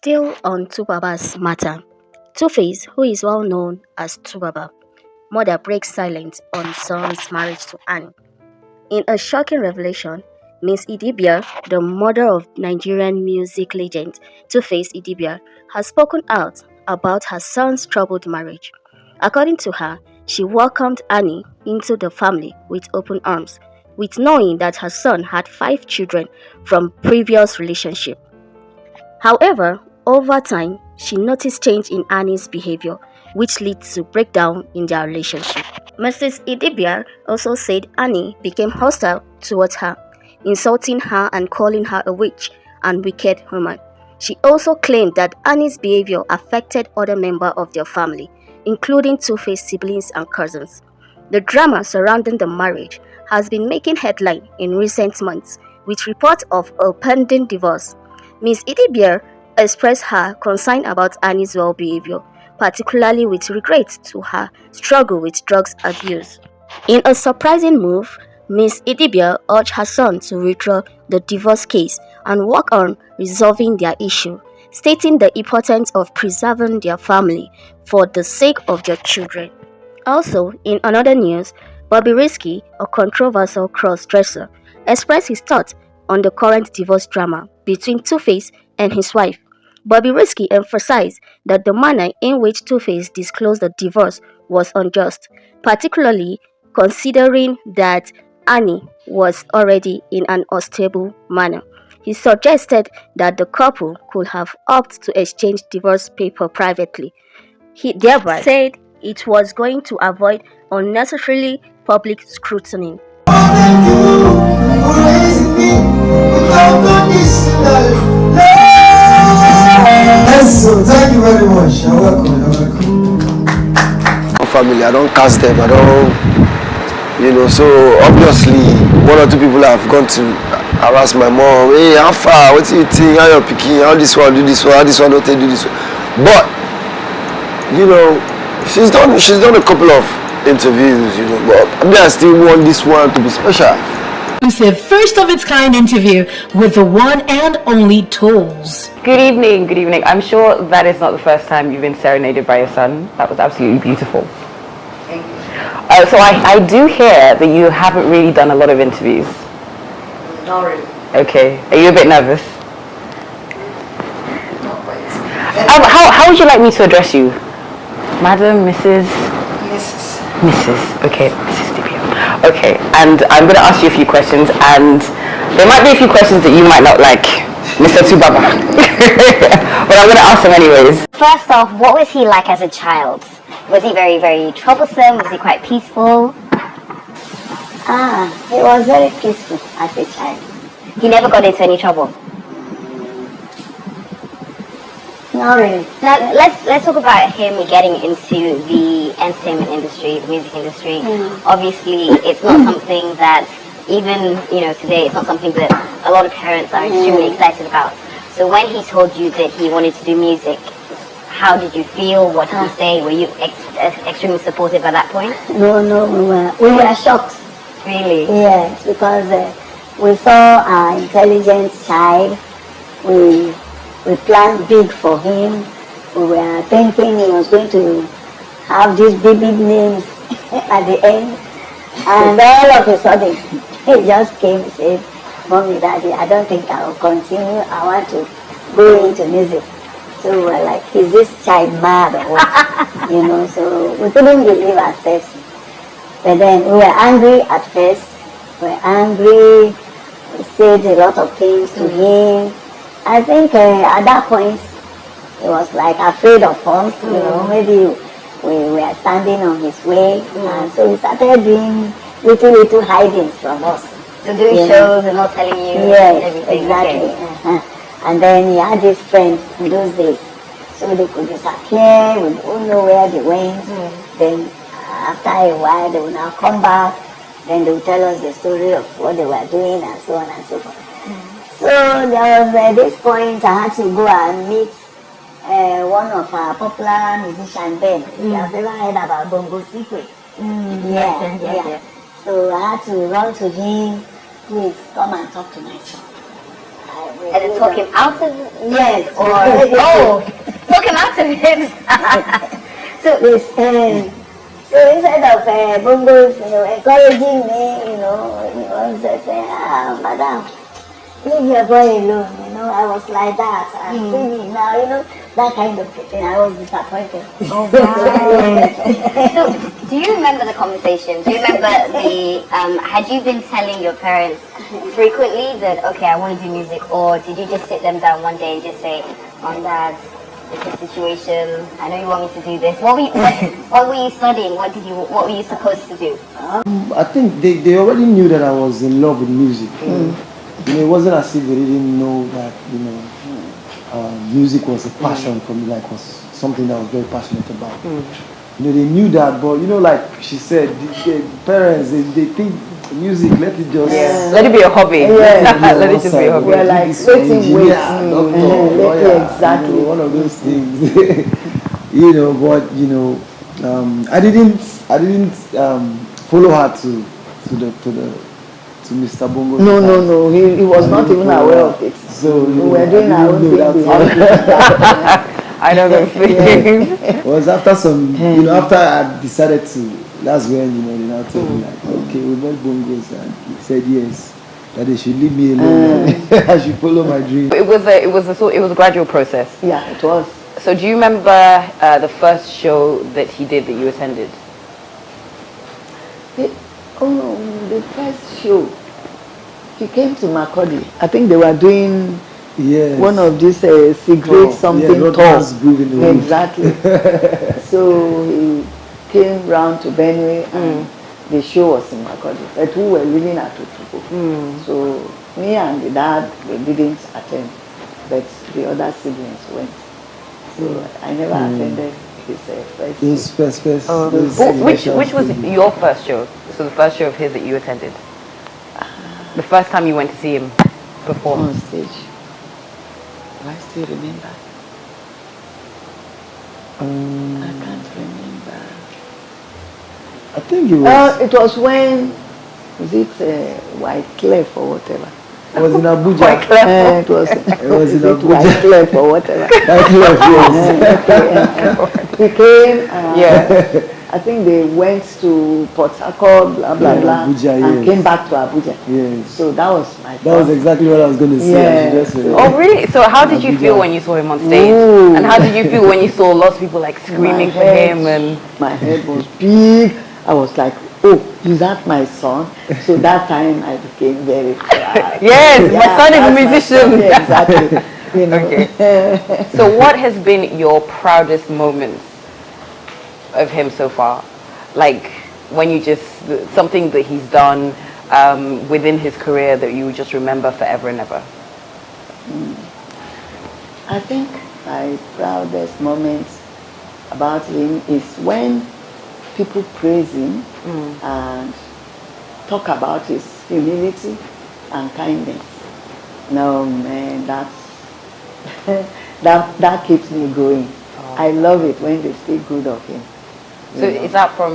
Still on Tubaba's matter, Two-Face, who is well known as Tubaba, mother breaks silence on son's marriage to Annie. In a shocking revelation, Miss Idibia, the mother of Nigerian music legend Two-Face Idibia, has spoken out about her son's troubled marriage. According to her, she welcomed Annie into the family with open arms, with knowing that her son had 5 children from previous relationship. However, over time, she noticed change in Annie's behavior, which led to breakdown in their relationship. Mrs. Idibia also said Annie became hostile towards her, insulting her and calling her a witch and wicked woman. She also claimed that Annie's behavior affected other members of their family, including Two-Face siblings and cousins. The drama surrounding the marriage has been making headlines in recent months, with reports of a pending divorce. Ms. Idibia expressed her concern about Annie's well-behavior, particularly with regret to her struggle with drugs abuse. In a surprising move, Ms. Idibia urged her son to withdraw the divorce case and work on resolving their issue, stating the importance of preserving their family for the sake of their children. Also, in another news, Bobby Risky, a controversial cross-dresser, expressed his thoughts on the current divorce drama between Two-Face and his wife. Bobby Risky emphasized that the manner in which Two-Face disclosed the divorce was unjust, particularly considering that Annie was already in an unstable manner. He suggested that the couple could have opted to exchange divorce paper privately. He thereby said it was going to avoid unnecessarily public scrutiny. So thank you very much. You're welcome. Family, I don't cast them. I don't, So obviously, 1 or 2 people have gone to harass my mom. Hey, how far? What do you think? How you're picking? How this one do this one? How this one don't do this one? But she's done a couple of interviews. But I still want this one to be special. First of its kind interview with the one and only Tools. Good evening, good evening. I'm sure that is not the first time you've been serenaded by your son. That was absolutely beautiful. Thank you. So I do hear that you haven't really done a lot of interviews. Not really. Okay. Are you a bit nervous? Not quite. How would you like me to address you? Madam, Mrs.? Mrs. Mrs. Okay, Mrs. Dibia. Okay, and I'm going to ask you a few questions, and there might be a few questions that you might not like, Mr. Tubaba. But I'm going to ask them anyways. First off, what was he like as a child? Was he very, very troublesome? Was he quite peaceful? He was very peaceful as a child. He never got into any trouble? Not really. Now, let's talk about him getting into the entertainment industry, the music industry. Obviously, it's not something that even, today, it's not something that a lot of parents are extremely excited about. So when he told you that he wanted to do music, how did you feel? What did he say? Were you extremely supportive at that point? No, we were shocked. Really? Yes, because we saw an intelligent child. We planned big for him. We were thinking he was going to have these big names at the end. And all of a sudden, he just came and said, Mommy, Daddy, I don't think I will continue. I want to go into music. So we were like, is this child mad or what? So we couldn't believe ourselves. But then we were angry at first. We were angry. We said a lot of things to him. I think at that point, he was like afraid of us, maybe we were standing on his way. And so he started doing little hiding from us. So doing shows and not telling you everything? Exactly. Okay. And then he had his friends in those days. So they could disappear, we don't know where they went. Then after a while, they will now come back. Then they will tell us the story of what they were doing and so on and so forth. So there was at this point I had to go and meet one of our popular musicians then. You have ever heard about Bongo Secret? So I had to run to him, please come and talk to my son. And then talk him out of it? Yes. Or, talk him out of it. So, Yes. So instead of Bongos, encouraging me, he was saying, madam, leave your boy alone, I was like that. And see me now, that kind of thing. I was disappointed. Oh, wow. So, do you remember the conversation? Do you remember had you been telling your parents frequently that, okay, I want to do music, or did you just sit them down one day and just say, Mom, Dad, it's a situation, I know you want me to do this. What were you studying? What were you supposed to do? I think they already knew that I was in love with music. It wasn't as if they didn't know that, music was a passion for me, like was something that I was very passionate about. They knew that, but like she said, the parents, they think music, let it just... Let it be a hobby. Let it just be a hobby. We're like waiting, exactly. One of those things. But I didn't follow her to Mr. Bongo. No, he was not even aware of it. So we were doing our own thing. I know those things. It was after some, after I decided to, that's when, they now told me like, okay, we met Bongos, and he said yes, that they should leave me alone. I should follow my dream. It was a gradual process. Yeah, it was. So do you remember the first show that he did that you attended? The first show, he came to Macaulay. I think they were doing one of these cigarette something talks. Exactly. So he came round to Benue and the show was in Macaulay. But we were living at Otupo. So me and the dad, we didn't attend, but the other siblings went. So I never attended his first show. Which was your first show? So the first show of his that you attended? The first time you went to see him perform? On stage. Do I still remember? I can't remember. I think it was... it was when, was it Wîckednes or whatever? It was in Abuja. It was in Abuja. Wîckednes or whatever. He came, I think they went to Port Harcourt, blah, blah, blah, Abuja, and came back to Abuja. Yes. So that was my That was exactly what I was going to say. Oh, really? So how did you feel when you saw him on stage? And how did you feel when you saw lots of people like screaming for him? And my head was big. I was like, oh, is that my son? So that time I became very proud. Yes, my son is a musician. Exactly. Okay. So what has been your proudest moment of him so far? Like when you just, something that he's done within his career that you just remember forever and ever? I think my proudest moments about him is when people praise him and talk about his humility and kindness. No, man, that keeps me going. I love it when they speak good of him. So is that from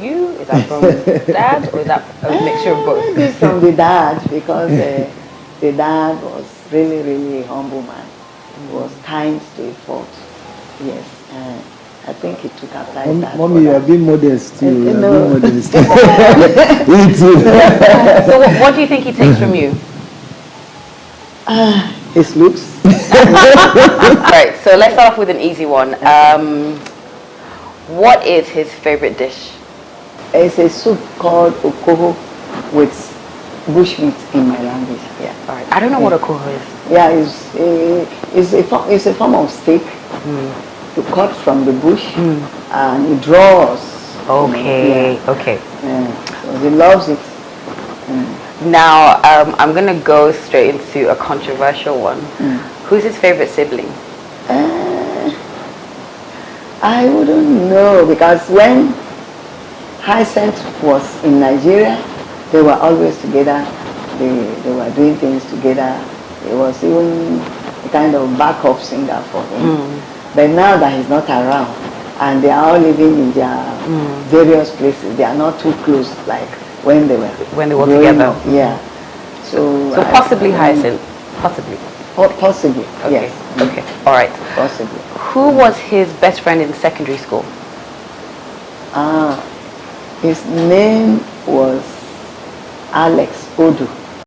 you? Is that from dad, or is that a mixture of both? Maybe it's from the dad, because the dad was really, really a humble man. He was kind to a fault. Yes, I think he took after that. Mommy, you are being modest too. You are being modest. So what do you think he takes from you? His looks. Right, so let's start off with an easy one. What is his favorite dish? It's a soup called okoho with bushmeat in my language. Yeah. All right. I don't know what okoho is. Yeah, it's a form of steak. You cut from the bush and it draws. Okay. Okay. So he loves it. Now I'm gonna go straight into a controversial one. Who's his favorite sibling? I wouldn't know, because when Hyacinth was in Nigeria, they were always together. They were doing things together. He was even a kind of backup singer for him. But now that he's not around and they are all living in their various places, they are not too close like when they were together. up. Yeah. So possibly Hyacinth. Possibly. Possibly. Okay. Yes. Okay. All right. Possibly. Who was his best friend in secondary school? His name was Alex Odu.